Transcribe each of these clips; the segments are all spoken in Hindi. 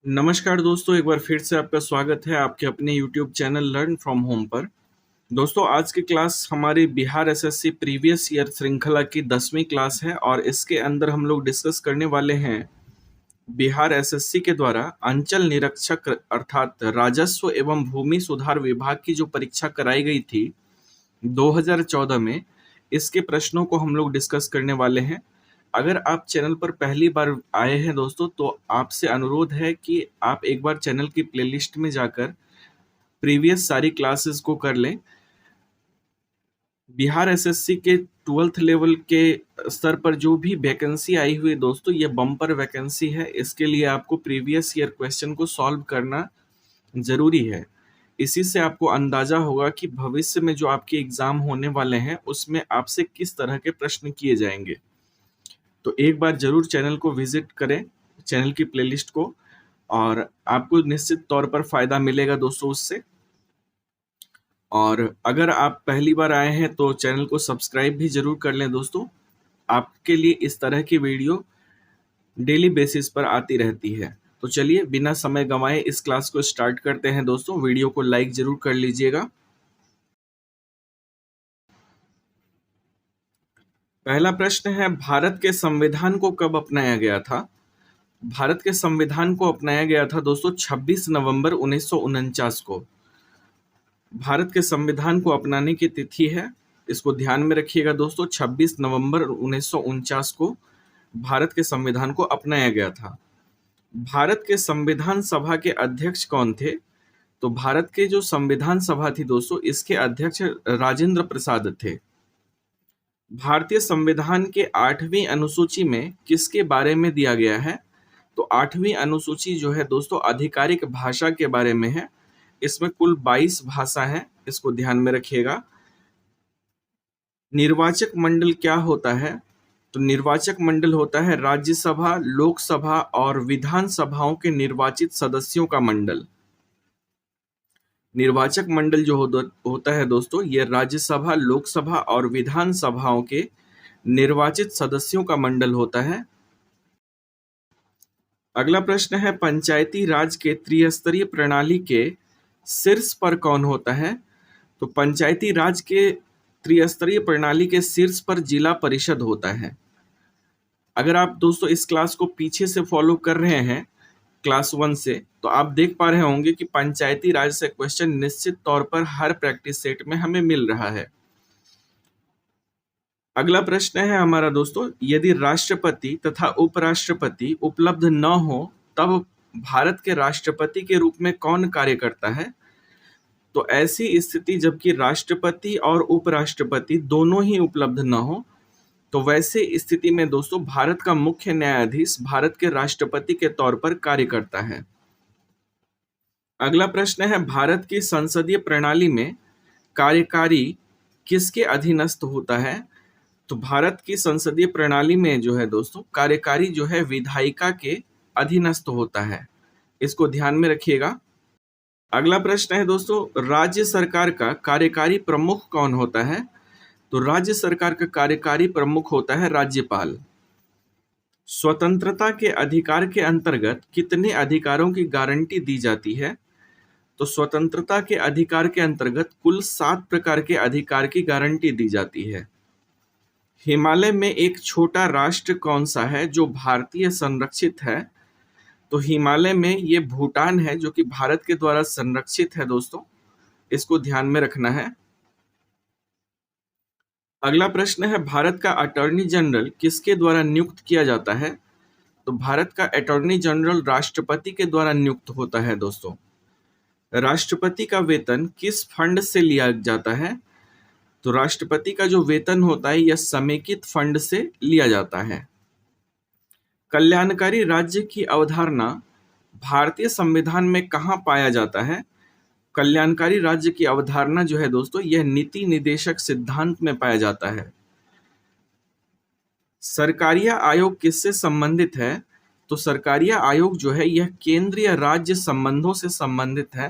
नमस्कार दोस्तों, एक बार फिर से आपका स्वागत है आपके अपने YouTube channel learn from home पर। दोस्तों, आज की क्लास हमारी बिहार एसएससी प्रीवियस ईयर श्रृंखला की 10वीं क्लास है और इसके अंदर हम लोग डिस्कस करने वाले हैं बिहार एसएससी के द्वारा अंचल निरीक्षक अर्थात राजस्व एवं भूमि सुधार विभाग की जो परीक्षा कराई गई थी 2014 में, इसके प्रश्नों को हम लोग डिस्कस करने वाले हैं। अगर आप चैनल पर पहली बार आए हैं दोस्तों, तो आपसे अनुरोध है कि आप एक बार चैनल की प्लेलिस्ट में जाकर प्रीवियस सारी क्लासेस को कर लें। बिहार एसएससी के 12th लेवल के स्तर पर जो भी वैकेंसी आई हुई है दोस्तों, ये बम्पर वैकेंसी है। इसके लिए आपको प्रीवियस ईयर क्वेश्चन को सॉल्व करना जरूरी है। इसी से आपको अंदाजा होगा कि भविष्य में जो आपके एग्जाम होने वाले हैं उसमें आपसे किस तरह के प्रश्न किए जाएंगे। तो एक बार जरूर चैनल को विजिट करें, चैनल की प्लेलिस्ट को, और आपको निश्चित तौर पर फायदा मिलेगा दोस्तों उससे। और अगर आप पहली बार आए हैं तो चैनल को सब्सक्राइब भी जरूर कर लें दोस्तों। आपके लिए इस तरह की वीडियो डेली बेसिस पर आती रहती है। तो चलिए बिना समय गंवाए इस क्लास को स्टार्ट करते हैं दोस्तों। वीडियो को लाइक जरूर कर लीजिएगा। पहला प्रश्न है, भारत के संविधान को कब अपनाया गया था? भारत के संविधान को अपनाया गया था दोस्तों 26 नवंबर 1949 को। भारत के संविधान को अपनाने की तिथि है, इसको ध्यान में रखिएगा दोस्तों। 26 नवंबर 1949 को भारत के संविधान को अपनाया गया था। भारत के संविधान सभा के अध्यक्ष कौन थे? तो भारत के जो संविधान सभा थी दोस्तों, इसके अध्यक्ष राजेंद्र प्रसाद थे। भारतीय संविधान के 8वीं अनुसूची में किसके बारे में दिया गया है? तो 8वीं अनुसूची जो है दोस्तों आधिकारिक भाषा के बारे में है। इसमें कुल 22 भाषा है, इसको ध्यान में रखिएगा। निर्वाचक मंडल क्या होता है? तो निर्वाचक मंडल होता है राज्यसभा, लोकसभा और विधानसभाओं के निर्वाचित सदस्यों का मंडल। निर्वाचक मंडल जो होता है दोस्तों, ये राज्यसभा, लोकसभा और विधानसभाओं के निर्वाचित सदस्यों का मंडल होता है। अगला प्रश्न है, पंचायती राज के त्रिस्तरीय प्रणाली के शीर्ष पर कौन होता है? तो पंचायती राज के त्रिस्तरीय प्रणाली के शीर्ष पर जिला परिषद होता है। अगर आप दोस्तों इस क्लास को पीछे से फॉलो कर रहे हैं क्लास 1 से, तो आप देख पा रहे होंगे कि पंचायती राज से क्वेश्चन निश्चित तौर पर हर प्रैक्टिस सेट में हमें मिल रहा है। अगला प्रश्न है हमारा दोस्तों, यदि राष्ट्रपति तथा उपराष्ट्रपति उपलब्ध न हो तब भारत के राष्ट्रपति के रूप में कौन कार्य करता है? तो ऐसी स्थिति जबकि राष्ट्रपति और उपराष्ट्रपति दोनों ही उपलब्ध न हो, तो वैसे स्थिति में दोस्तों भारत का मुख्य न्यायाधीश भारत के राष्ट्रपति के तौर पर कार्य करता है। अगला प्रश्न है, भारत की संसदीय प्रणाली में कार्यकारी किसके अधीनस्थ होता है? तो भारत की संसदीय प्रणाली में जो है दोस्तों कार्यकारी जो है विधायिका के अधीनस्थ होता है, इसको ध्यान में रखिएगा। अगला प्रश्न है दोस्तों, राज्य सरकार का कार्यकारी प्रमुख कौन होता है? तो राज्य सरकार का कार्यकारी प्रमुख होता है राज्यपाल। स्वतंत्रता के अधिकार के अंतर्गत कितने अधिकारों की गारंटी दी जाती है? तो स्वतंत्रता के अधिकार के अंतर्गत कुल 7 प्रकार के अधिकार की गारंटी दी जाती है। हिमालय में एक छोटा राष्ट्र कौन सा है जो भारतीय संरक्षित है? तो हिमालय में ये भूटान है जो कि भारत के द्वारा संरक्षित है दोस्तों, इसको ध्यान में रखना है। अगला प्रश्न है, भारत का अटॉर्नी जनरल किसके द्वारा नियुक्त किया जाता है? तो भारत का अटॉर्नी जनरल राष्ट्रपति के द्वारा नियुक्त होता है दोस्तों। राष्ट्रपति का वेतन किस फंड से लिया जाता है? तो राष्ट्रपति का जो वेतन होता है यह समेकित फंड से लिया जाता है। कल्याणकारी राज्य की अवधारणा भारतीय संविधान में कहाँ पाया जाता है? कल्याणकारी राज्य की अवधारणा जो है दोस्तों यह नीति निदेशक सिद्धांत में पाया जाता है। सरकारिया आयोग किससे संबंधित है? तो सरकारिया आयोग जो है यह केंद्रीय राज्य संबंधों से संबंधित है।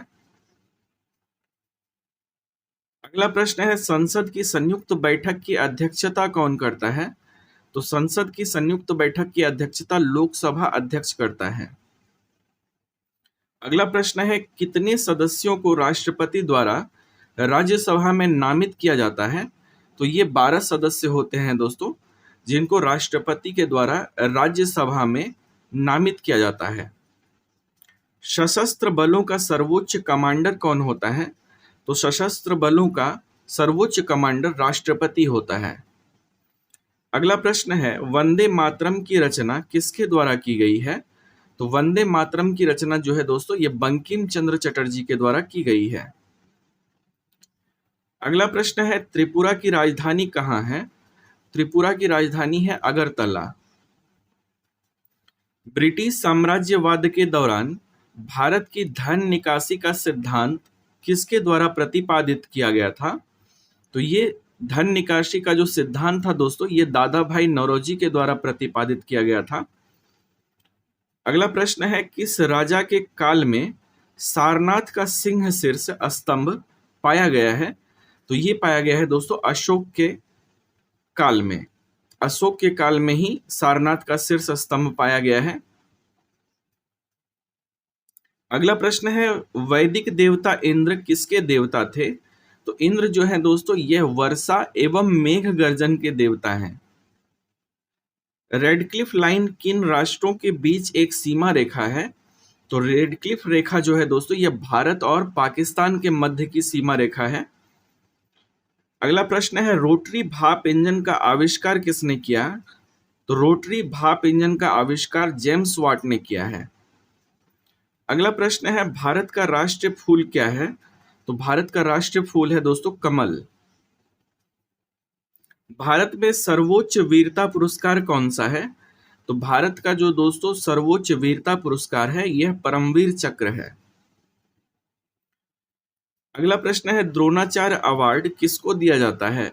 अगला प्रश्न है, संसद की संयुक्त बैठक की अध्यक्षता कौन करता है? तो संसद की संयुक्त बैठक की अध्यक्षता लोकसभा अध्यक्ष करता है। अगला प्रश्न है, कितने सदस्यों को राष्ट्रपति द्वारा राज्यसभा में नामित किया जाता है? तो ये 12 सदस्य होते हैं दोस्तों, जिनको राष्ट्रपति के द्वारा राज्यसभा में नामित किया जाता है। सशस्त्र बलों का सर्वोच्च कमांडर कौन होता है? तो सशस्त्र बलों का सर्वोच्च कमांडर राष्ट्रपति होता है। अगला प्रश्न है, वंदे मातरम की रचना किसके द्वारा की गई है? तो वंदे मातरम की रचना जो है दोस्तों, ये बंकिम चंद्र चटर्जी के द्वारा की गई है। अगला प्रश्न है, त्रिपुरा की राजधानी कहाँ है? त्रिपुरा की राजधानी है अगरतला। ब्रिटिश साम्राज्यवाद के दौरान भारत की धन निकासी का सिद्धांत किसके द्वारा प्रतिपादित किया गया था? तो ये धन निकासी का जो सिद्धांत था दोस्तों, ये दादा भाई नौरोजी के द्वारा प्रतिपादित किया गया था। अगला प्रश्न है, किस राजा के काल में सारनाथ का सिंह शीर्ष स्तंभ पाया गया है? तो ये पाया गया है दोस्तों अशोक के काल में। अशोक के काल में ही सारनाथ का शीर्ष स्तंभ पाया गया है। अगला प्रश्न है, वैदिक देवता इंद्र किसके देवता थे? तो इंद्र जो है दोस्तों, यह वर्षा एवं मेघ गर्जन के देवता हैं। रेडक्लिफ लाइन किन राष्ट्रों के बीच एक सीमा रेखा है? तो रेडक्लिफ रेखा जो है दोस्तों, यह भारत और पाकिस्तान के मध्य की सीमा रेखा है। अगला प्रश्न है, रोटरी भाप इंजन का आविष्कार किसने किया? तो रोटरी भाप इंजन का आविष्कार जेम्स वाट ने किया है। अगला प्रश्न है, भारत का राष्ट्रीय फूल क्या है? तो भारत का राष्ट्रीय फूल है दोस्तों कमल। भारत में सर्वोच्च वीरता पुरस्कार कौन सा है? तो भारत का जो दोस्तों सर्वोच्च वीरता पुरस्कार है, यह परमवीर चक्र है। अगला प्रश्न है, द्रोणाचार्य अवार्ड किसको दिया जाता है?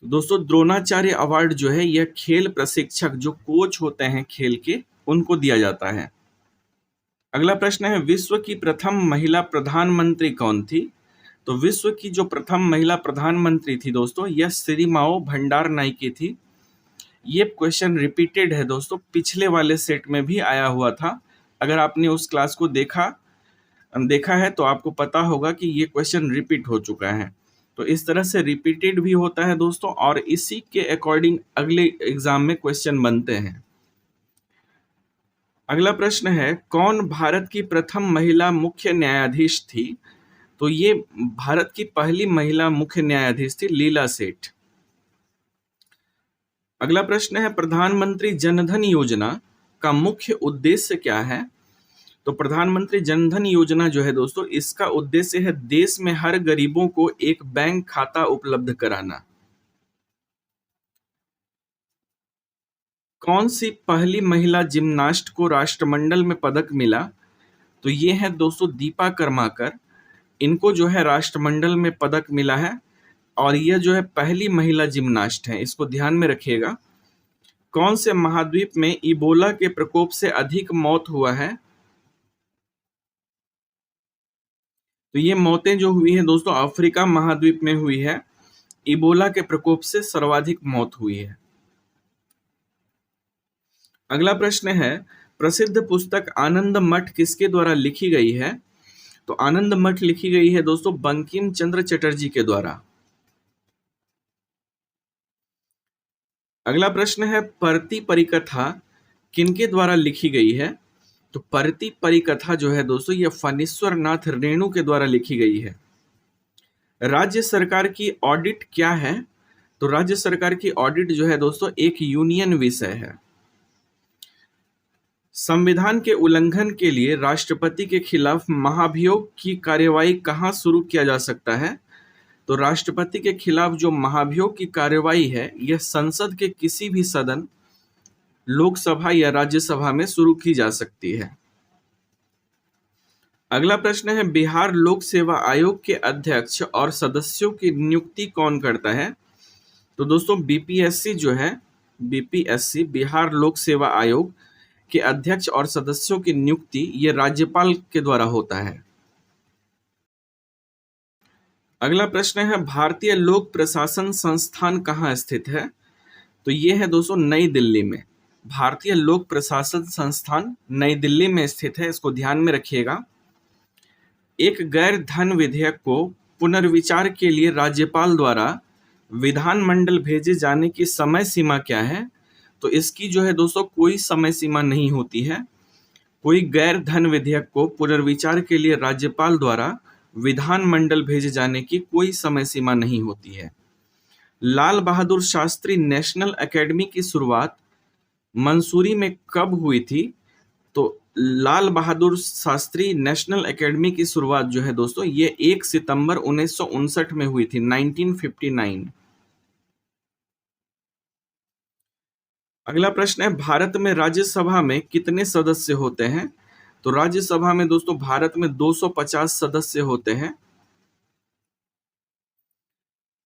दोस्तों द्रोणाचार्य अवार्ड जो है, यह खेल प्रशिक्षक जो कोच होते हैं खेल के, उनको दिया जाता है। अगला प्रश्न है, विश्व की प्रथम महिला प्रधानमंत्री कौन थी? तो विश्व की जो प्रथम महिला प्रधानमंत्री थी दोस्तों, यह श्रीमाओ भंडार नायके थी। ये क्वेश्चन रिपीटेड है दोस्तों, पिछले वाले सेट में भी आया हुआ था। अगर आपने उस क्लास को देखा है तो आपको पता होगा कि ये क्वेश्चन रिपीट हो चुका है। तो इस तरह से रिपीटेड भी होता है दोस्तों, और इसी के अकॉर्डिंग अगले एग्जाम में क्वेश्चन बनते हैं। अगला प्रश्न है, कौन भारत की प्रथम महिला मुख्य न्यायाधीश थी? तो ये भारत की पहली महिला मुख्य न्यायाधीश थी लीला सेठ। अगला प्रश्न है, प्रधानमंत्री जनधन योजना का मुख्य उद्देश्य क्या है? तो प्रधानमंत्री जनधन योजना जो है दोस्तों, इसका उद्देश्य है देश में हर गरीबों को एक बैंक खाता उपलब्ध कराना। कौन सी पहली महिला जिम्नास्ट को राष्ट्रमंडल में पदक मिला? तो ये है दोस्तों दीपा कर्माकर। इनको जो है राष्ट्रमंडल में पदक मिला है, और यह जो है पहली महिला जिम्नास्ट है, इसको ध्यान में रखिएगा। कौन से महाद्वीप में इबोला के प्रकोप से अधिक मौत हुआ है? तो ये मौतें जो हुई हैं दोस्तों, अफ्रीका महाद्वीप में हुई है। इबोला के प्रकोप से सर्वाधिक मौत हुई है। अगला प्रश्न है, प्रसिद्ध पुस्तक आनंद मठ किसके द्वारा लिखी गई है? तो आनंद मठ लिखी गई है दोस्तों बंकिम चंद्र चटर्जी के द्वारा। अगला प्रश्न है, परती परिकथा किनके द्वारा लिखी गई है? तो परती परिकथा जो है दोस्तों, यह फणीश्वर नाथ रेणु के द्वारा लिखी गई है। राज्य सरकार की ऑडिट क्या है? तो राज्य सरकार की ऑडिट जो है दोस्तों, एक यूनियन विषय है। संविधान के उल्लंघन के लिए राष्ट्रपति के खिलाफ महाभियोग की कार्यवाही कहां शुरू किया जा सकता है? तो राष्ट्रपति के खिलाफ जो महाभियोग की कार्यवाही है, यह संसद के किसी भी सदन, लोकसभा या राज्यसभा में शुरू की जा सकती है। अगला प्रश्न है, बिहार लोक सेवा आयोग के अध्यक्ष और सदस्यों की नियुक्ति कौन करता है? तो दोस्तों बीपीएससी जो है, बीपीएससी बिहार लोक सेवा आयोग के अध्यक्ष और सदस्यों की नियुक्ति ये राज्यपाल के द्वारा होता है। अगला प्रश्न है, भारतीय लोक प्रशासन संस्थान कहाँ स्थित है? तो ये है दोस्तों नई दिल्ली में। भारतीय लोक प्रशासन संस्थान नई दिल्ली में स्थित है, इसको ध्यान में रखिएगा। एक गैर धन विधेयक को पुनर्विचार के लिए राज्यपाल द्वारा विधानमंडल भेजे जाने की समय सीमा क्या है? तो इसकी जो है दोस्तों कोई समय सीमा नहीं होती है। कोई गैर धन विधेयक को पुनर्विचार के लिए राज्यपाल द्वारा विधानमंडल भेजे जाने की कोई समय सीमा नहीं होती है। लाल बहादुर शास्त्री नेशनल एकेडमी की शुरुआत मंसूरी में कब हुई थी? तो लाल बहादुर शास्त्री नेशनल एकेडमी की शुरुआत जो है दोस्तों ये 1 सितंबर 1959 में हुई थी, 1959। अगला प्रश्न है, भारत में राज्यसभा में कितने सदस्य होते हैं? तो राज्यसभा में दोस्तों भारत में 250 सदस्य होते हैं।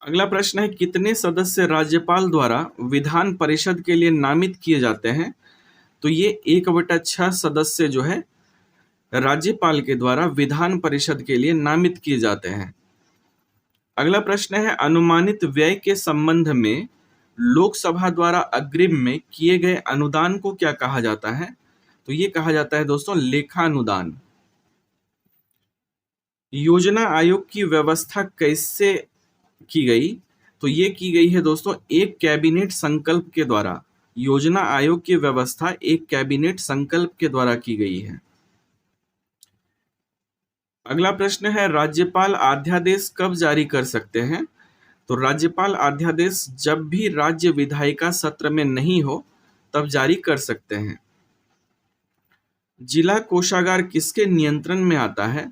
अगला प्रश्न है, कितने सदस्य राज्यपाल द्वारा विधान परिषद के लिए नामित किए जाते हैं? तो ये 1/6 सदस्य जो है राज्यपाल के द्वारा विधान परिषद के लिए नामित किए जाते हैं। अगला प्रश्न है, अनुमानित व्यय के संबंध में लोकसभा द्वारा अग्रिम में किए गए अनुदान को क्या कहा जाता है? तो ये कहा जाता है दोस्तों लेखा अनुदान। योजना आयोग की व्यवस्था कैसे की गई? तो ये की गई है दोस्तों एक कैबिनेट संकल्प के द्वारा। योजना आयोग की व्यवस्था एक कैबिनेट संकल्प के द्वारा की गई है। अगला प्रश्न है, राज्यपाल अध्यादेश कब जारी कर सकते हैं? तो राज्यपाल अध्यादेश जब भी राज्य विधायिका सत्र में नहीं हो तब जारी कर सकते हैं। जिला कोषागार किसके नियंत्रण में आता है?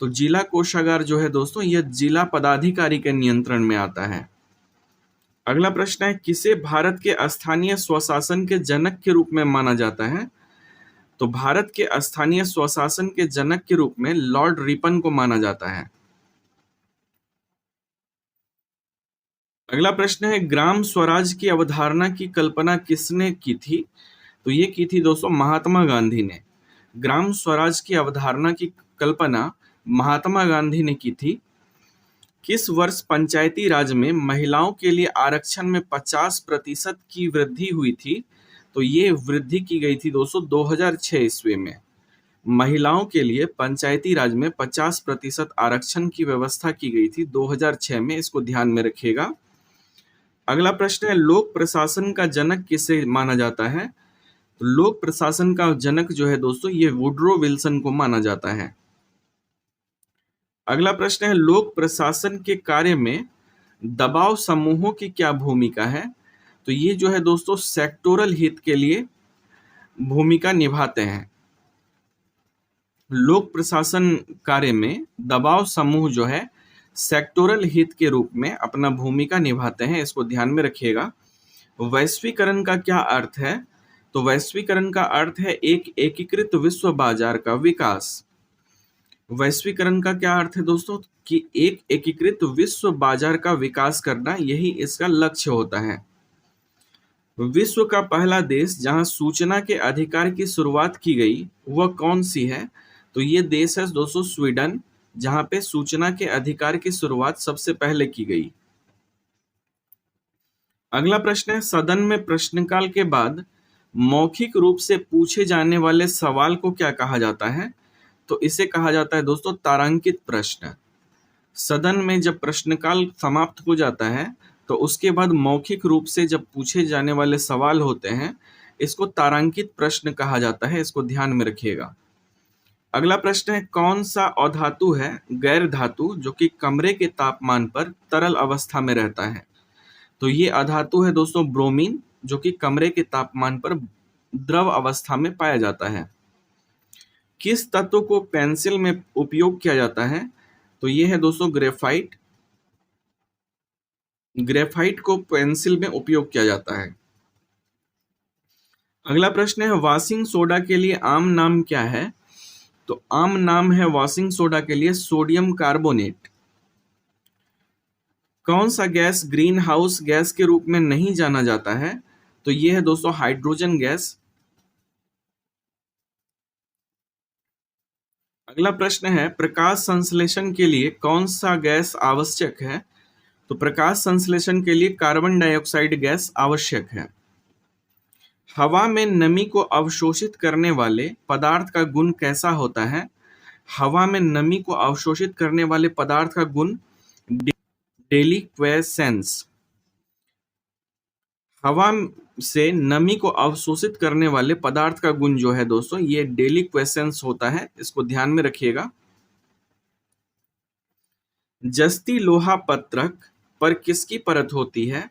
तो जिला कोषागार जो है दोस्तों यह जिला पदाधिकारी के नियंत्रण में आता है। अगला प्रश्न है, किसे भारत के स्थानीय स्वशासन के जनक के रूप में माना जाता है? तो भारत के स्थानीय स्वशासन के जनक के रूप में लॉर्ड रिपन को माना जाता है। अगला प्रश्न है, ग्राम स्वराज की अवधारणा की कल्पना किसने की थी? तो ये की थी दोस्तों महात्मा गांधी ने। ग्राम स्वराज की अवधारणा की कल्पना महात्मा गांधी ने की थी। किस वर्ष पंचायती राज में महिलाओं के लिए आरक्षण में 50% की वृद्धि हुई थी? तो ये वृद्धि की गई थी दोस्तों 2006 ईस्वी में। महिलाओं के लिए पंचायती राज में 50% आरक्षण की व्यवस्था की गई थी 2006 में, इसको ध्यान में रखिएगा। अगला प्रश्न है, लोक प्रशासन का जनक किसे माना जाता है? तो लोक प्रशासन का जनक जो है दोस्तों ये वुड्रो विल्सन को माना जाता है। अगला प्रश्न है, लोक प्रशासन के कार्य में दबाव समूहों की क्या भूमिका है? तो ये जो है दोस्तों सेक्टोरल हित के लिए भूमिका निभाते हैं। लोक प्रशासन कार्य में दबाव समूह जो है सेक्टोरल हित के रूप में अपना भूमिका निभाते हैं, इसको ध्यान में रखिएगा। वैश्वीकरण का क्या अर्थ है? तो वैश्वीकरण का अर्थ है एक एकीकृत विश्व बाजार का विकास। वैश्वीकरण का क्या अर्थ है दोस्तों? कि एक एकीकृत विश्व बाजार का विकास करना, यही इसका लक्ष्य होता है। विश्व का पहला देश जहां सूचना के अधिकार की शुरुआत की गई वह कौन सी है? तो ये देश है दोस्तों स्वीडन, जहां पे सूचना के अधिकार की शुरुआत सबसे पहले की गई। अगला प्रश्न है, सदन में प्रश्नकाल के बाद मौखिक रूप से पूछे जाने वाले सवाल को क्या कहा जाता है? तो इसे कहा जाता है दोस्तों तारांकित प्रश्न। सदन में जब प्रश्नकाल समाप्त हो जाता है तो उसके बाद मौखिक रूप से जब पूछे जाने वाले सवाल होते हैं इसको तारांकित प्रश्न कहा जाता है, इसको ध्यान में रखिएगा। अगला प्रश्न है, कौन सा अधातु है गैर धातु जो कि कमरे के तापमान पर तरल अवस्था में रहता है? तो ये अधातु है दोस्तों ब्रोमीन, जो कि कमरे के तापमान पर द्रव अवस्था में पाया जाता है। किस तत्व को पेंसिल में उपयोग किया जाता है? तो ये है दोस्तों ग्रेफाइट। ग्रेफाइट को पेंसिल में उपयोग किया जाता है। अगला प्रश्न है, वॉशिंग सोडा के लिए आम नाम क्या है? तो आम नाम है वॉशिंग सोडा के लिए सोडियम कार्बोनेट। कौन सा गैस ग्रीन हाउस गैस के रूप में नहीं जाना जाता है? तो ये है दोस्तों हाइड्रोजन गैस। अगला प्रश्न है, प्रकाश संश्लेषण के लिए कौन सा गैस आवश्यक है? तो प्रकाश संश्लेषण के लिए कार्बन डाइऑक्साइड गैस आवश्यक है। हवा में नमी को अवशोषित करने वाले पदार्थ का गुण कैसा होता है? हवा में नमी को अवशोषित करने वाले पदार्थ का गुण डेलिक्वेसेंस। हवा से नमी को अवशोषित करने वाले पदार्थ का गुण जो है दोस्तों, ये डेलिक्वेसेंस होता है, इसको ध्यान में रखिएगा। जस्ती लोहा पत्रक पर किसकी परत होती है?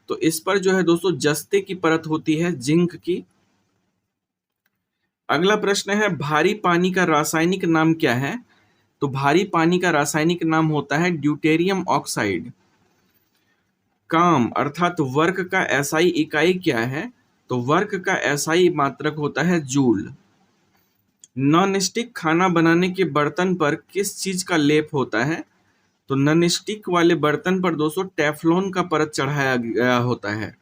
तो इस पर जो है दोस्तों जस्ते की परत होती है, जिंक की। अगला प्रश्न है, भारी पानी का रासायनिक नाम क्या है? तो भारी पानी का रासायनिक नाम होता है ड्यूटेरियम ऑक्साइड। काम अर्थात वर्क का एसआई इकाई क्या है? तो वर्क का एसआई मात्रक होता है जूल। नॉन स्टिक खाना बनाने के बर्तन पर किस चीज का लेप होता है? तो नॉन स्टिक वाले बर्तन पर दोस्तों टेफ्लॉन का परत चढ़ाया गया होता है।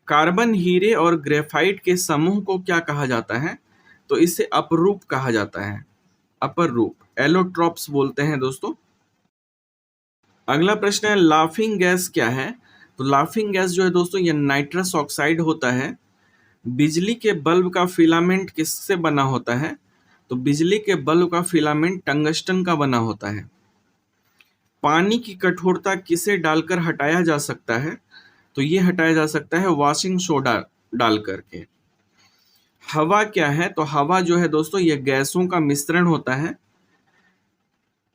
कार्बन, हीरे और ग्रेफाइट के समूह को क्या कहा जाता है? तो इसे अपरूप कहा जाता है, अपर रूप, एलोट्रॉप्स बोलते हैं दोस्तों। अगला प्रश्न है, लाफिंग गैस क्या है? तो लाफिंग गैस जो है दोस्तों ये नाइट्रस ऑक्साइड होता है। बिजली के बल्ब का फिलामेंट किससे बना होता है? तो बिजली के बल्ब का फिलामेंट टंगस्टन का बना होता है। पानी की कठोरता किसे डालकर हटाया जा सकता है? तो ये हटाया जा सकता है वॉशिंग सोडा डाल करके। हवा क्या है? तो हवा जो है दोस्तों ये गैसों का मिश्रण होता है।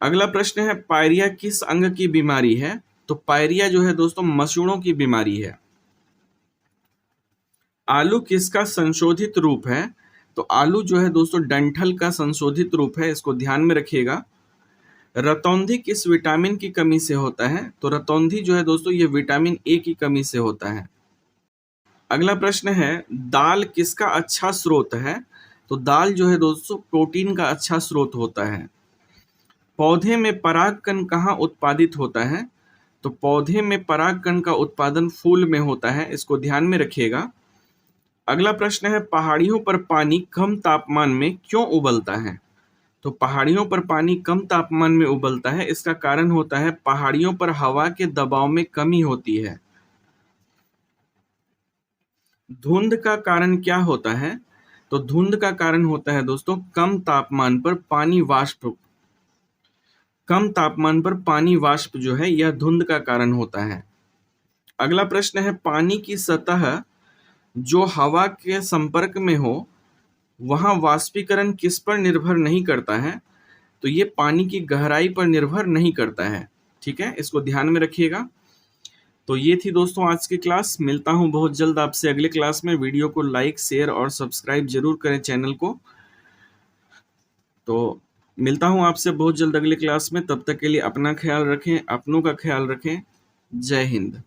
अगला प्रश्न है, पायरिया किस अंग की बीमारी है? तो पायरिया जो है दोस्तों मसूड़ों की बीमारी है। आलू किसका संशोधित रूप है? तो आलू जो है दोस्तों डंठल का संशोधित रूप है, इसको ध्यान में रखिएगा। रतौंधी किस विटामिन की कमी से होता है? तो रतौंधी जो है दोस्तों ये विटामिन ए की कमी से होता है। अगला प्रश्न है, दाल किसका अच्छा स्रोत है? तो दाल जो है दोस्तों प्रोटीन का अच्छा स्रोत होता है। पौधे में परागकण कहाँ उत्पादित होता है? तो पौधे में परागकण का उत्पादन फूल में होता है, इसको ध्यान में रखिएगा। अगला प्रश्न है, पहाड़ियों पर पानी कम तापमान में क्यों उबलता है? तो पहाड़ियों पर पानी कम तापमान में उबलता है, इसका कारण होता है पहाड़ियों पर हवा के दबाव में कमी होती है। धुंध का कारण क्या होता है? तो धुंध का कारण होता है दोस्तों कम तापमान पर पानी वाष्प। कम तापमान पर पानी वाष्प जो है यह धुंध का कारण होता है। अगला प्रश्न है, पानी की सतह जो हवा के संपर्क में हो वहां वाष्पीकरण किस पर निर्भर नहीं करता है? तो ये पानी की गहराई पर निर्भर नहीं करता है। ठीक है, इसको ध्यान में रखिएगा। तो ये थी दोस्तों आज की क्लास। मिलता हूं बहुत जल्द आपसे अगले क्लास में। वीडियो को लाइक, शेयर और सब्सक्राइब जरूर करें चैनल को। तो मिलता हूं आपसे बहुत जल्द अगली क्लास में। तब तक के लिए अपना ख्याल रखें, अपनों का ख्याल रखें। जय हिंद।